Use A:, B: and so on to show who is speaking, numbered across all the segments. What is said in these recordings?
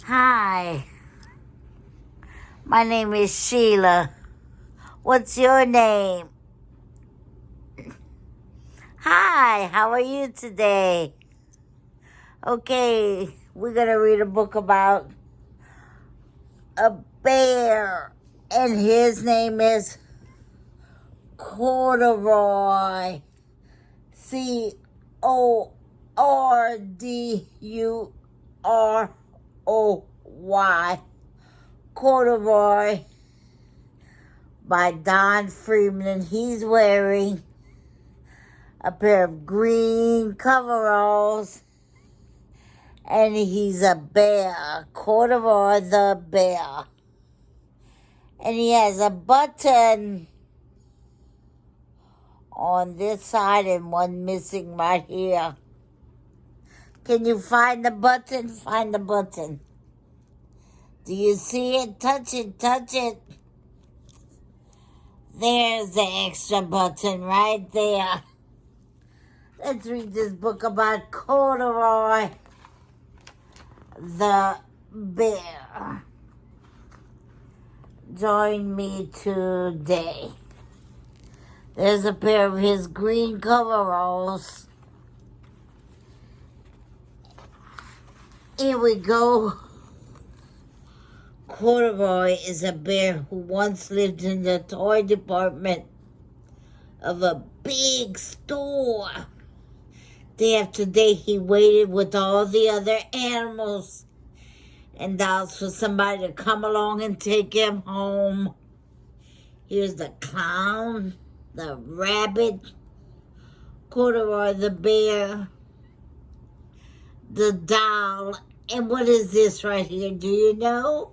A: Hi, my name is Sheila. What's your name? Hi, how are you today? Okay, we're gonna read a book about a bear, and his name is Corduroy. Corduroy. Corduroy by Don Freeman. He's wearing a pair of green coveralls, and he's a bear, Corduroy the bear. And he has a button on this side and one missing right here. Can you find the button? Find the button. Do you see it? Touch it, touch it. There's the extra button right there. Let's read this book about Corduroy the bear. Join me today. There's a pair of his green coveralls. Here we go. Corduroy is a bear who once lived in the toy department of a big store. Day after day, he waited with all the other animals and dolls for somebody to come along and take him home. Here's the clown, the rabbit, Corduroy the bear, the doll, and what is this right here? Do you know?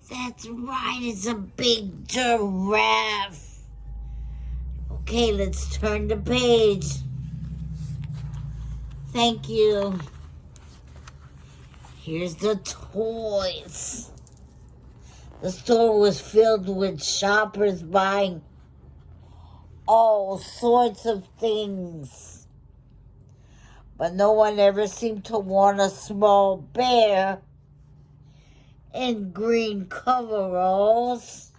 A: That's right, it's a big giraffe. Okay, let's turn the page. Thank you. Here's the toys. The store was filled with shoppers buying all sorts of things. But no one ever seemed to want a small bear in green coveralls.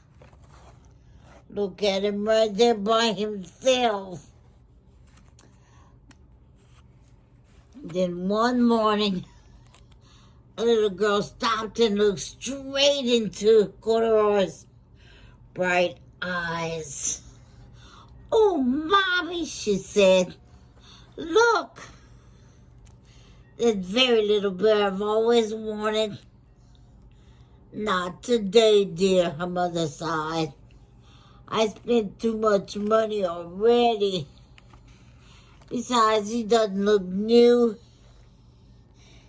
A: Look at him right there by himself. Then one morning, a little girl stopped and looked straight into Corduroy's bright eyes. "Oh, Mommy," she said, "look, that very little bear I've always wanted." "Not today, dear," her mother sighed. "I spent too much money already. Besides, he doesn't look new.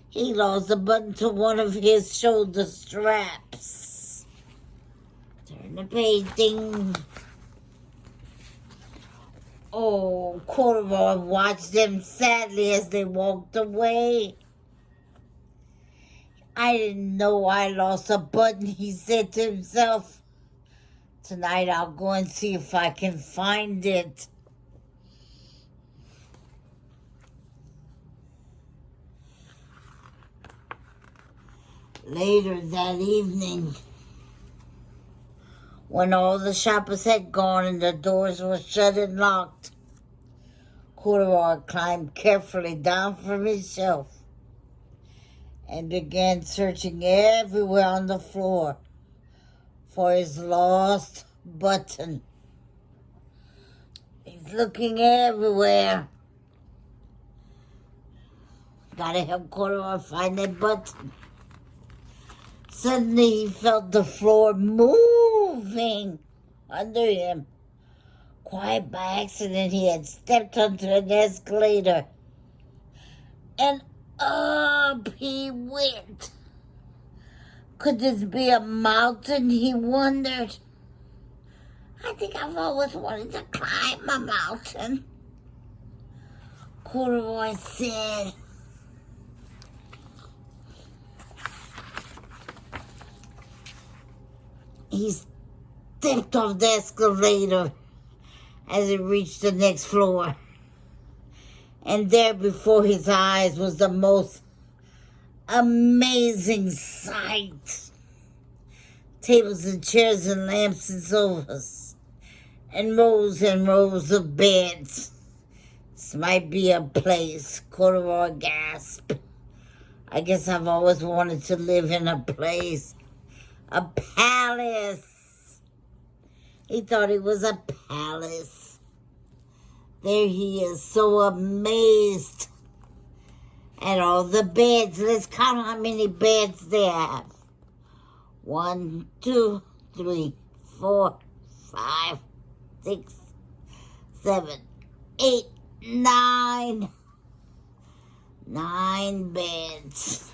A: He lost a button to one of his shoulder straps." Turn the page, ding. Oh, Corduroy watched them sadly as they walked away. "I didn't know I lost a button," he said to himself. "Tonight I'll go and see if I can find it." Later that evening, when all the shoppers had gone and the doors were shut and locked, Corduroy climbed carefully down from his shelf and began searching everywhere on the floor for his lost button. He's looking everywhere. Gotta help Corduroy find that button. Suddenly he felt the floor moving under him. Quite by accident, he had stepped onto an escalator, and up he went. Could this be a mountain, he wondered. "I think I've always wanted to climb a mountain," Corduroy said. He stepped off the escalator as it reached the next floor. And there before his eyes was the most amazing sight. Tables and chairs and lamps and sofas. And rows of beds. This might be a place. Corduroy gasped. I guess I've always wanted to live in a place. A palace. He thought it was a palace. There he is, so amazed at all the beds. Let's count how many beds they have. 1, 2, 3, 4, 5, 6, 7, 8, 9. 9 beds.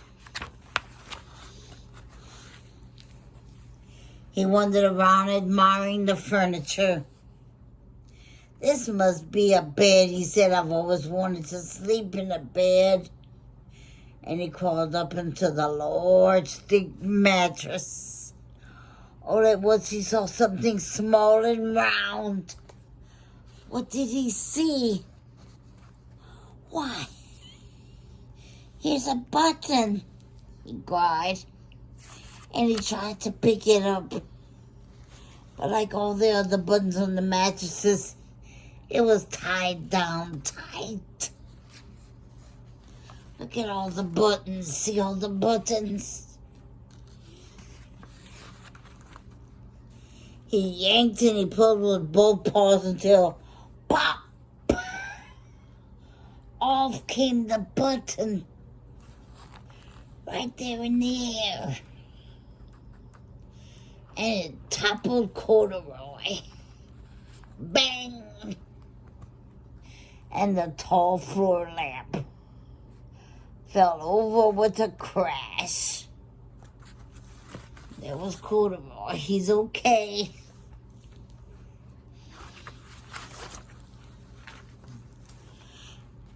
A: He wandered around admiring the furniture. This must be a bed, he said. I've always wanted to sleep in a bed. And he crawled up into the large, thick mattress. All at once he saw something small and round. What did he see? Why, here's a button, he cried. And he tried to pick it up. But like all the other buttons on the mattresses, it was tied down tight. Look at all the buttons. See all the buttons? He yanked and he pulled with both paws until pop! Off came the button. Right there in the air. And it toppled Corduroy. Bang! And the tall floor lamp fell over with a crash. There was Corduroy. He's okay.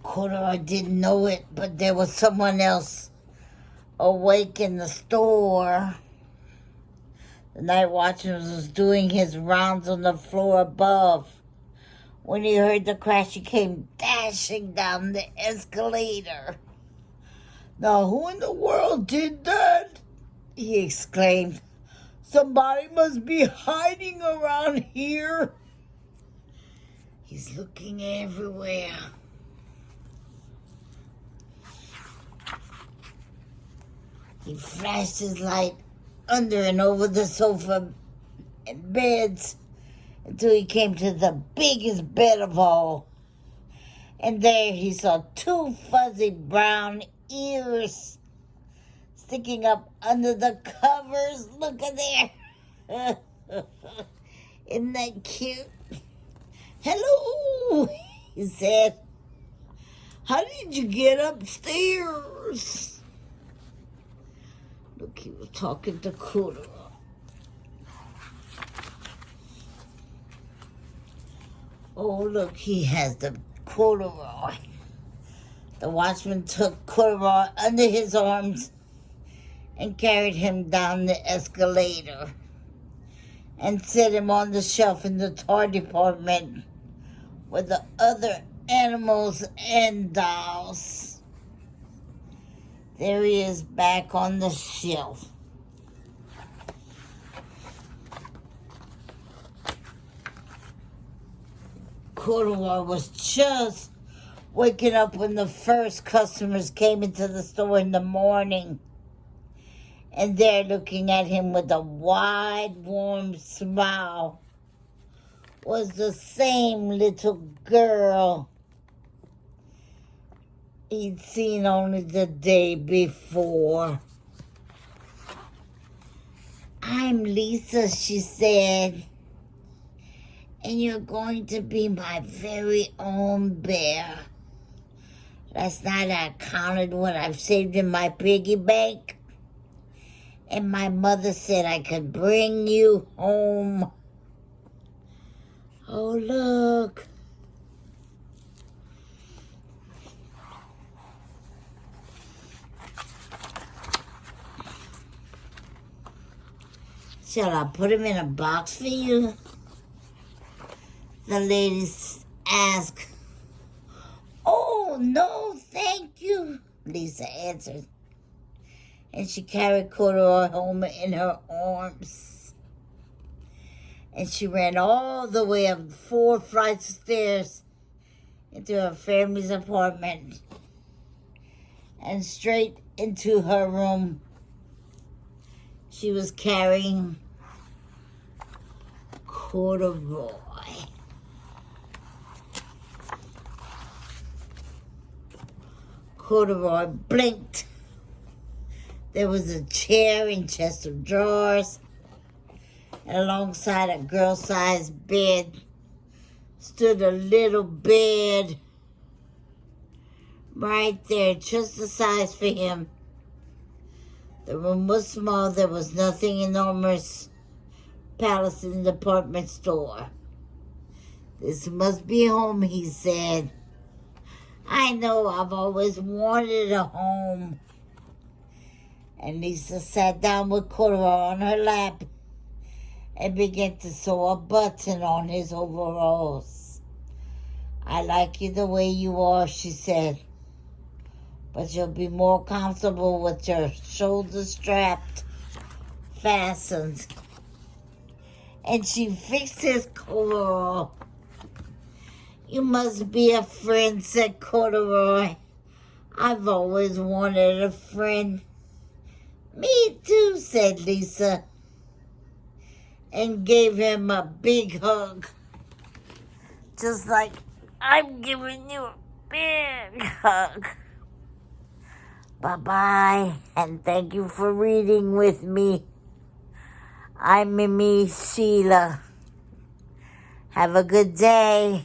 A: Corduroy didn't know it, but there was someone else awake in the store. The night watchman was doing his rounds on the floor above. When he heard the crash, he came dashing down the escalator. Now, who in the world did that? He exclaimed. Somebody must be hiding around here. He's looking everywhere. He flashed his light under and over the sofa and beds until he came to the biggest bed of all. And there he saw 2 fuzzy brown ears sticking up under the covers. Look at there. Isn't that cute? Hello, he said. How did you get upstairs? Look, he was talking to Corduroy. Oh, look, he has the Corduroy. The watchman took Corduroy under his arms and carried him down the escalator and set him on the shelf in the toy department with the other animals and dolls. There he is back on the shelf. Corduroy was just waking up when the first customers came into the store in the morning. And there, looking at him with a wide, warm smile, was the same little girl he'd seen only the day before. I'm Lisa, she said, and you're going to be my very own bear. Last night I counted what I've saved in my piggy bank, and my mother said I could bring you home. Oh, look. Shall I put him in a box for you? The lady asked. Oh, no, thank you, Lisa answered. and she carried Corduroy home in her arms. And she ran all the way up 4 flights of stairs into her family's apartment and straight into her room. She was carrying Corduroy. Corduroy blinked. There was a chair and chest of drawers, and alongside a girl-sized bed stood a little bed right there, just the size for him. The room was small. There was nothing enormous palace in the department store. This must be home, he said. I know, I've always wanted a home. And Lisa sat down with Corduroy on her lap and began to sew a button on his overalls. I like you the way you are, she said. But you'll be more comfortable with your shoulders strapped, fastened. And she fixed his coverall. You must be a friend, said Corduroy. I've always wanted a friend. Me too, said Lisa, and gave him a big hug. Just like I'm giving you a big hug. Bye-bye, and thank you for reading with me. I'm Mimi Sheila. Have a good day.